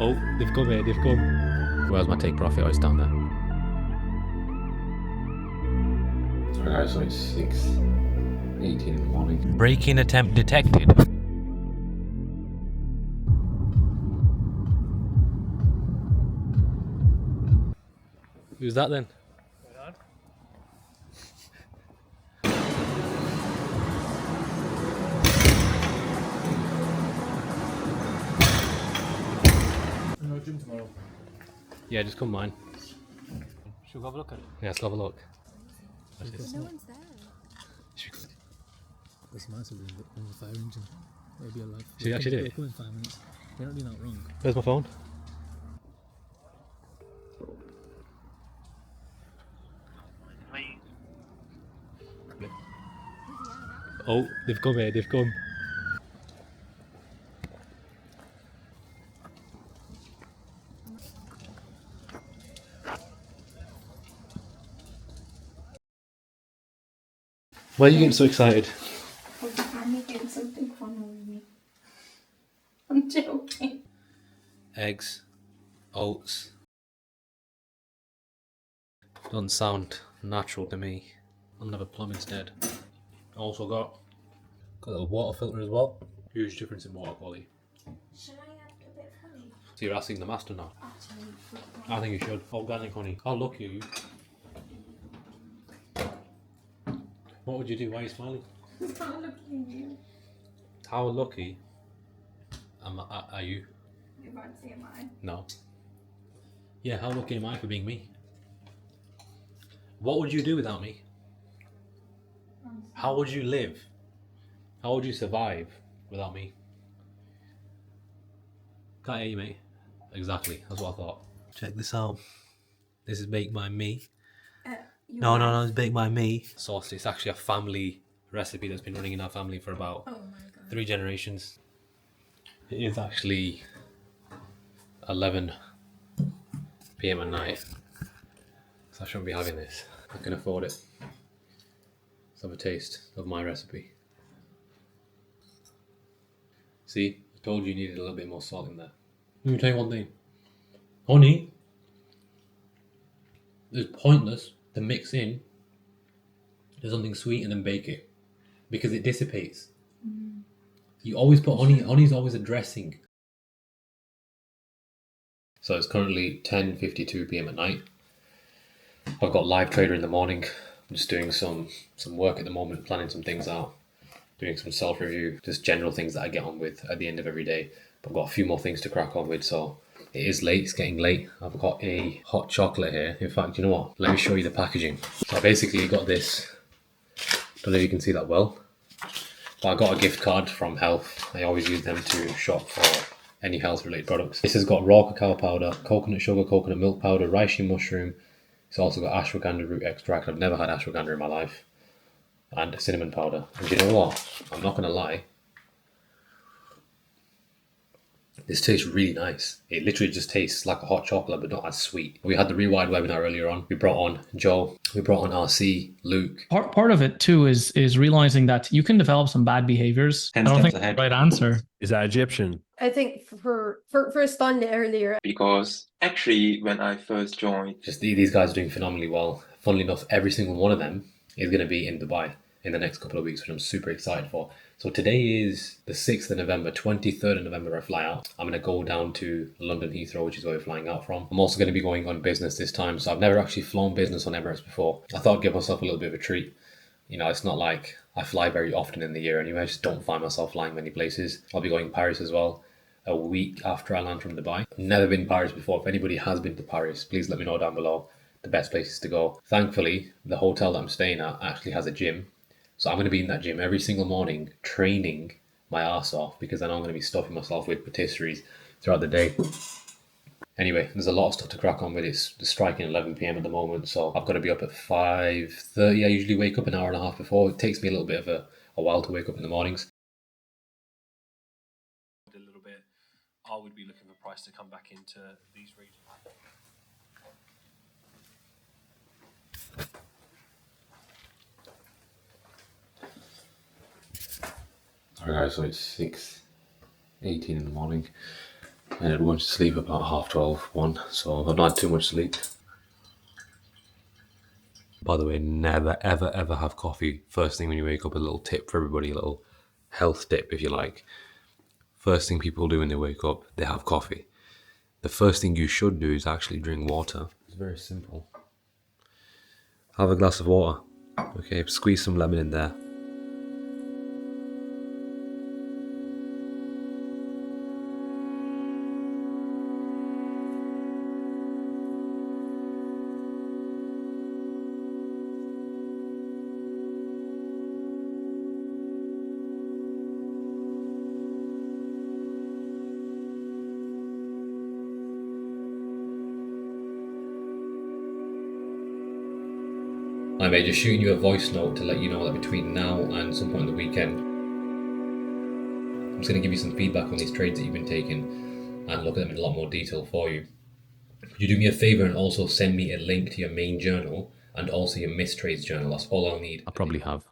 Oh, they've come here, they've come. Where's my take profit? Oh, it's down there. Alright, so it's 6:18 in the morning. Break-in attempt detected. Who's that then? No gym tomorrow. Yeah, just come mine. Should we have a look at it? Yeah, let's have a look. No one's there. This might have been the fire engine. Maybe a life. Should we actually do it? We'll come in 5 minutes. They're not doing that wrong. Where's my phone? Oh, they've come here, they've come. Why are you getting so excited? I'm making something fun with me. I'm joking. Eggs, oats. Doesn't sound natural to me. I'll have a plum instead. Also got a little water filter as well. Huge difference in water quality. Should I add a bit of honey? So you're asking the master now? Actually, I think you should. Organic honey. How lucky are you? What would you do? Why are you smiling? I'm looking at you. How lucky are you? You won't see mine. No. Yeah, how lucky am I for being me? What would you do without me? How would you live? How would you survive without me? Can't hear you, mate. Exactly, that's what I thought. Check this out. This is baked by me. No, it's baked by me. Sauce, it's actually a family recipe that's been running in our family for about 3 generations. It is actually 11 p.m. at night, so I shouldn't be having this. I can afford it. Let's have a taste of my recipe. See, I told you you needed a little bit more salt in there. Let me tell you one thing. Honey is pointless to mix in to something sweet and then bake it, because it dissipates. You always put honey. Honey's always a dressing. So it's currently 10:52 p.m. at night. I've got live trader in the morning. I'm just doing some work at the moment, planning some things out, doing some self-review, just general things that I get on with at the end of every day. But I've got a few more things to crack on with, so it is late, it's getting late. I've got a hot chocolate here. In fact, you know what? Let me show you the packaging. So I basically got this, don't know if you can see that well, but I got a gift card from Health. I always use them to shop for any health related products. This has got raw cacao powder, coconut sugar, coconut milk powder, reishi mushroom. It's also got ashwagandha root extract. I've never had ashwagandha in my life. And cinnamon powder. And you know what? I'm not going to lie. This tastes really nice. It literally just tastes like a hot chocolate, but not as sweet. We had the Rewired webinar earlier on. We brought on Joe. We brought on RC, Luke. Part of it too is realizing that you can develop some bad behaviors. 10 I don't steps think ahead. the right answer. Is that Egyptian? I think for first done it earlier. Because actually when I first joined, Just these guys are doing phenomenally well. Funnily enough, every single one of them is going to be in Dubai in the next couple of weeks, which I'm super excited for. So today is the 6th of November, 23rd of November I fly out. I'm going to go down to London Heathrow, which is where we're flying out from. I'm also going to be going on business this time. So I've never actually flown business on Emirates before. I thought I'd give myself a little bit of a treat. You know, it's not like I fly very often in the year anyway. I just don't find myself flying many places. I'll be going to Paris as well a week after I land from Dubai. I've never been to Paris before. If anybody has been to Paris, please let me know down below the best places to go. Thankfully, the hotel that I'm staying at actually has a gym. So I'm going to be in that gym every single morning training my ass off, because I know I'm going to be stuffing myself with patisseries throughout the day. Anyway, there's a lot of stuff to crack on with. It's striking 11 p.m. at the moment, so I've got to be up at 5:30. I usually wake up an hour and a half before. It takes me a little bit of a while to wake up in the mornings. A little bit, I would be looking for price to come back into these regions. Alright guys, so it's 6:18 in the morning. I ended up going to sleep about 12:30, 1, so I've not had too much sleep. By the way, never, ever, ever have coffee first thing when you wake up. A little tip for everybody, a little health tip, if you like. First thing people do when they wake up, they have coffee. The first thing you should do is actually drink water. It's very simple. Have a glass of water. Okay, squeeze some lemon in there. I may just shooting you a voice note to let you know that between now and some point in the weekend, I'm just going to give you some feedback on these trades that you've been taking and look at them in a lot more detail for you. Could you do me a favor and also send me a link to your main journal and also your missed trades journal? That's all I'll need. I probably have.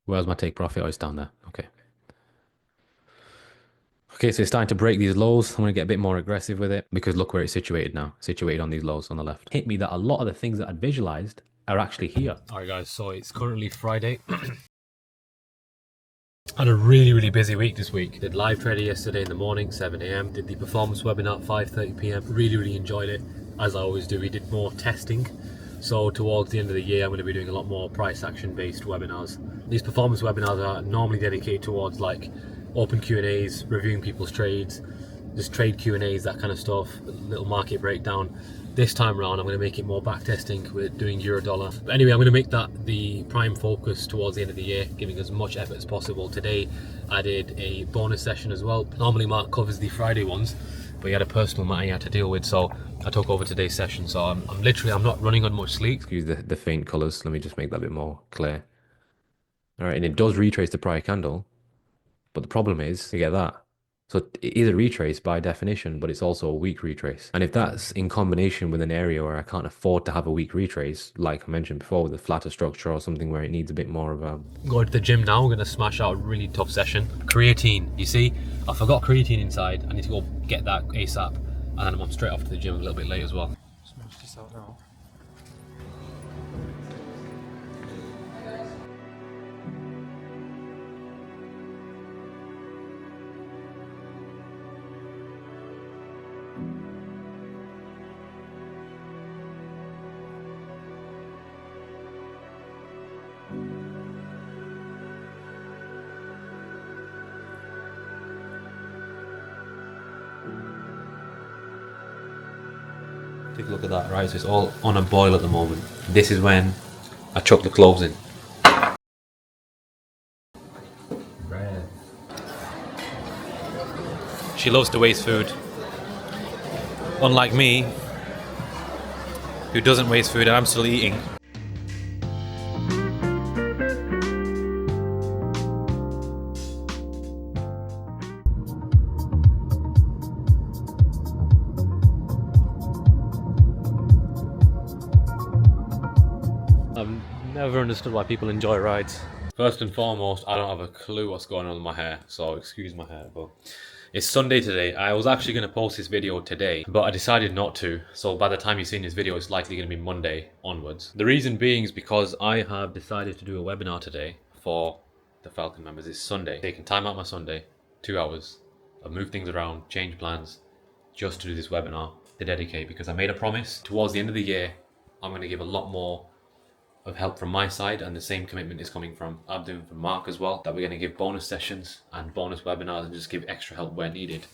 Where's my take profit? Oh, it's down there. Okay. Okay, so it's starting to break these lows. I'm going to get a bit more aggressive with it because look where it's situated now. Situated on these lows on the left. Hit me that a lot of the things that I'd visualized are actually here. All right, guys, so it's currently Friday. Had a really busy week this week. Did live trading yesterday in the morning, 7 a.m. Did the performance webinar at 5:30 p.m. Really enjoyed it, as I always do. We did more testing. So towards the end of the year, I'm going to be doing a lot more price action based webinars. These performance webinars are normally dedicated towards like open Q&As, reviewing people's trades, just trade Q&As, that kind of stuff, little market breakdown. This time around, I'm going to make it more back testing. We're doing euro dollar. But anyway, I'm going to make that the prime focus towards the end of the year, giving as much effort as possible. Today, I did a bonus session as well. Normally, Mark covers the Friday ones, but he had a personal matter he had to deal with, so I took over today's session. So I'm not running on much sleep. Excuse the faint colors. Let me just make that a bit more clear. All right, and it does retrace the prior candle, but the problem is, you get that. So it is a retrace by definition, but it's also a weak retrace. And if that's in combination with an area where I can't afford to have a weak retrace, like I mentioned before, with a flatter structure or something where it needs a bit more of a... Going to the gym now, we're going to smash out a really tough session. Creatine, you see, I forgot creatine inside. I need to go get that ASAP. And then I'm straight off to the gym a little bit late as well. Smash this out now. Take a look at that, right? So it's all on a boil at the moment. This is when I chuck the cloves in. Bread. She loves to waste food. Unlike me, who doesn't waste food and I'm still eating. I've never understood why people enjoy rides. First and foremost, I don't have a clue what's going on with my hair, so excuse my hair, but it's Sunday today. I was actually going to post this video today, but I decided not to, so by the time you've seen this video, it's likely going to be Monday onwards. The reason being is because I have decided to do a webinar today for the Falcon members. It's Sunday. Taking time out my Sunday, 2 hours. I've moved things around, changed plans, just to do this webinar to dedicate, because I made a promise towards the end of the year, I'm going to give a lot more of help from my side, and the same commitment is coming from Abdu from Mark as well, that we're going to give bonus sessions and bonus webinars and just give extra help where needed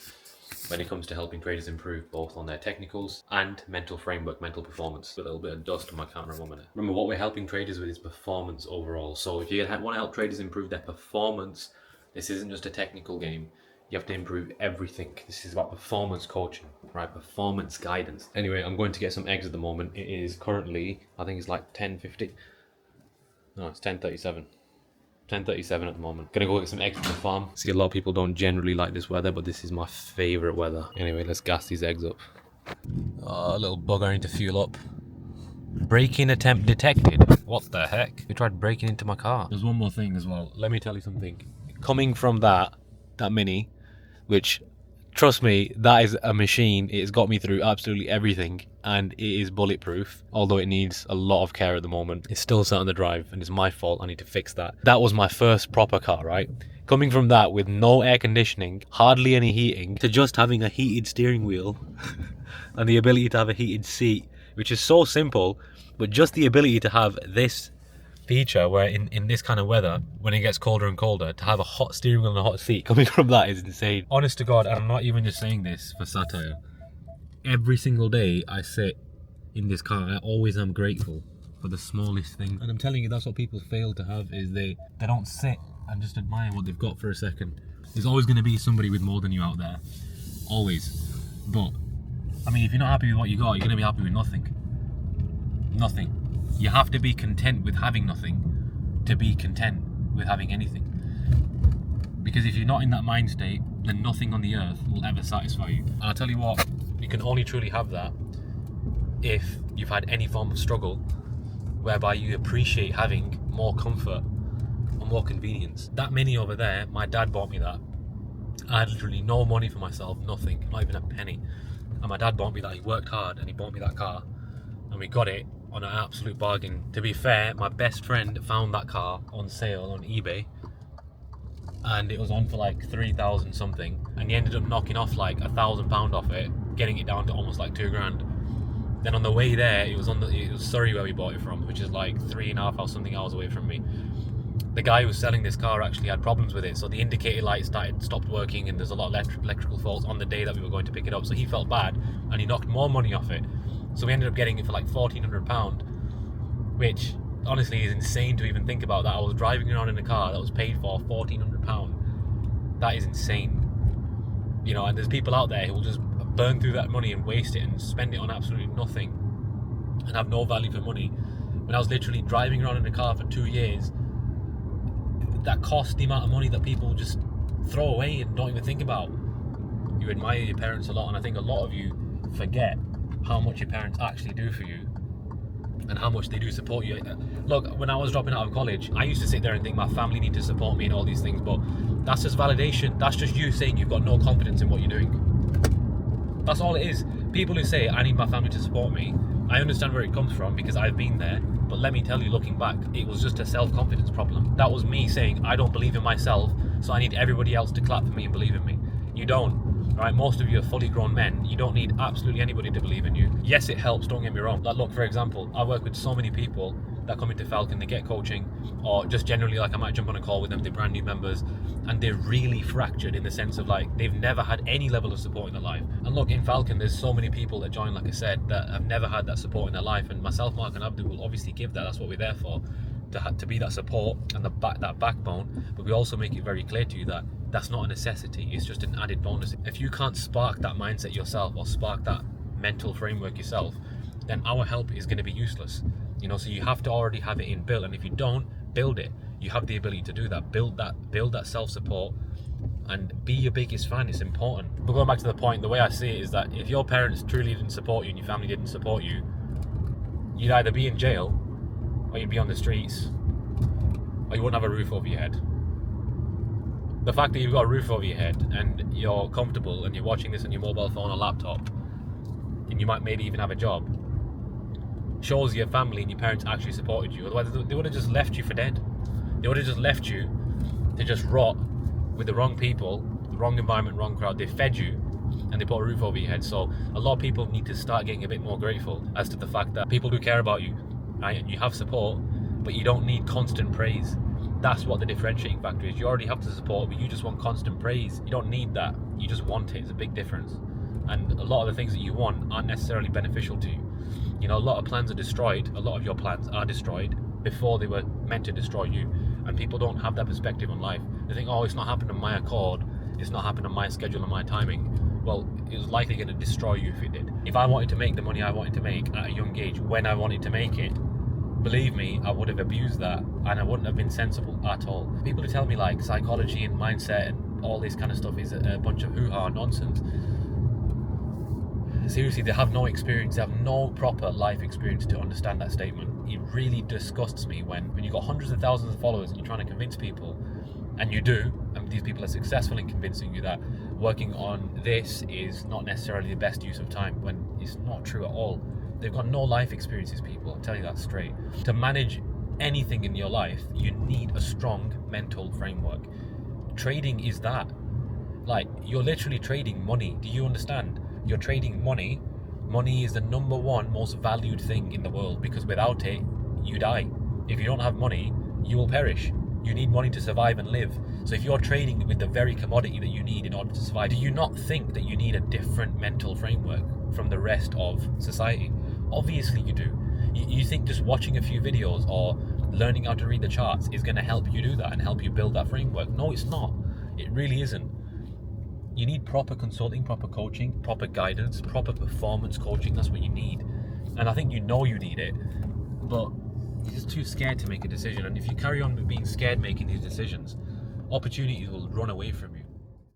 when it comes to helping traders improve both on their technicals and mental framework, mental performance. With a little bit of dust on my camera 1 minute. Remember, what we're helping traders with is performance overall. So if you want to help traders improve their performance, this isn't just a technical game. You have to improve everything. This is about performance coaching, right? Performance guidance. Anyway, I'm going to get some eggs at the moment. It is currently, I think it's like 10:50. No, it's 10:37. 10:37 at the moment. Gonna go get some eggs from the farm. See, a lot of people don't generally like this weather, but this is my favorite weather. Anyway, let's gas these eggs up. Oh, a little bug I need to fuel up. Break-in attempt detected. What the heck? They tried breaking into my car. There's one more thing as well. Let me tell you something. Coming from that Mini, which Trust me, that is a machine. It's got me through absolutely everything, and it is bulletproof. Although it needs a lot of care at the moment. It's still sat on the drive, and it's my fault. I need to fix that. That was my first proper car, right? Coming from that with no air conditioning, hardly any heating, to just having a heated steering wheel and the ability to have a heated seat, which is so simple, but just the ability to have this feature where in this kind of weather, when it gets colder and colder, to have a hot steering wheel and a hot seat coming from that is insane. Honest to God, and I'm not even just saying this for satire, every single day I sit in this car, I always am grateful for the smallest thing. And I'm telling you, that's what people fail to have, is they don't sit and just admire what they've got for a second. There's always going to be somebody with more than you out there. Always. But, I mean, if you're not happy with what you got, you're going to be happy with nothing. Nothing. You have to be content with having nothing to be content with having anything. Because if you're not in that mind state, then nothing on the earth will ever satisfy you. And I'll tell you what, you can only truly have that if you've had any form of struggle whereby you appreciate having more comfort or more convenience. That Mini over there, my dad bought me that. I had literally no money for myself, nothing, not even a penny. And my dad bought me that. He worked hard and he bought me that car. And we got it on an absolute bargain. To be fair, my best friend found that car on sale on eBay. And it was on for like 3,000 something. And he ended up knocking off like £1,000 off it, getting it down to almost like £2,000. Then on the way there, it was Surrey where we bought it from, which is like 3.5 or something hours away from me. The guy who was selling this car actually had problems with it, so the indicator light stopped working, and there's a lot of electrical faults on the day that we were going to pick it up. So he felt bad, and he knocked more money off it. So we ended up getting it for like £1,400, which honestly is insane to even think about. That I was driving around in a car that was paid for £1,400. That is insane. You know, and there's people out there who will just burn through that money and waste it and spend it on absolutely nothing and have no value for money. When I was literally driving around in a car for 2 years, that cost the amount of money that people just throw away and don't even think about. You admire your parents a lot, and I think a lot of you forget how much your parents actually do for you and how much they do support you. Look, when I was dropping out of college, I used to sit there and think my family need to support me and all these things, but that's just validation. That's just you saying you've got no confidence in what you're doing. That's all it is. People who say I need my family to support me, I understand where it comes from because I've been there, but let me tell you, looking back, it was just a self-confidence problem. That was me saying I don't believe in myself, so I need everybody else to clap for me and believe in me. You don't, right? Most of you are fully grown men. You don't need absolutely anybody to believe in you. Yes, it helps, don't get me wrong. Like, look, for example, I work with so many people that come into Falcon, they get coaching, or just generally, like, I might jump on a call with them, they're brand new members, and they're really fractured in the sense of, like, they've never had any level of support in their life. And look, in Falcon, there's so many people that join, like I said, that have never had that support in their life, and myself, Mark, and Abdul will obviously give that. That's what we're there for, to be that support and that backbone. But we also make it very clear to you that that's not a necessity, it's just an added bonus. If you can't spark that mindset yourself or spark that mental framework yourself, then our help is going to be useless. You know, so you have to already have it inbuilt, and if you don't, build it. You have the ability to do that. Build that self-support and be your biggest fan. It's important. But going back to the point, the way I see it is that if your parents truly didn't support you and your family didn't support you, you'd either be in jail or you'd be on the streets, or you wouldn't have a roof over your head. The fact that you've got a roof over your head and you're comfortable and you're watching this on your mobile phone or laptop, and you might maybe even have a job, shows your family and your parents actually supported you. Otherwise, they would have just left you for dead. They would have just left you to just rot with the wrong people, the wrong environment, wrong crowd. They fed you and they put a roof over your head. So a lot of people need to start getting a bit more grateful as to the fact that people do care about you, right? And you have support, but you don't need constant praise. That's what the differentiating factor is. You already have the support, but you just want constant praise. You don't need that. You just want it. It's a big difference. And a lot of the things that you want aren't necessarily beneficial to you. You know, a lot of plans are destroyed. A lot of your plans are destroyed before they were meant to destroy you. And people don't have that perspective on life. They think, oh, it's not happened on my accord. It's not happened on my schedule and my timing. Well, it was likely going to destroy you if it did. If I wanted to make the money I wanted to make at a young age, when I wanted to make it, believe me, I would have abused that and I wouldn't have been sensible at all. People who tell me like psychology and mindset and all this kind of stuff is a bunch of hoo-ha nonsense. Seriously, they have no experience, they have no proper life experience to understand that statement. It really disgusts me when you've got hundreds of thousands of followers and you're trying to convince people, and you do, and these people are successful in convincing you that working on this is not necessarily the best use of time, when it's not true at all. They've got no life experiences, people. I'm telling you that straight. To manage anything in your life, you need a strong mental framework. Trading is that. Like, you're literally trading money. Do you understand? You're trading money. Money is the number one most valued thing in the world, because without it, you die. If you don't have money, you will perish. You need money to survive and live. So if you're trading with the very commodity that you need in order to survive, do you not think that you need a different mental framework from the rest of society? Obviously you do. You think just watching a few videos or learning how to read the charts is going to help you do that and help you build that framework. No, it's not. It really isn't. You need proper consulting, proper coaching, proper guidance, proper performance coaching. That's what you need. And I think you know you need it, but you're just too scared to make a decision. And if you carry on being scared making these decisions, opportunities will run away from you.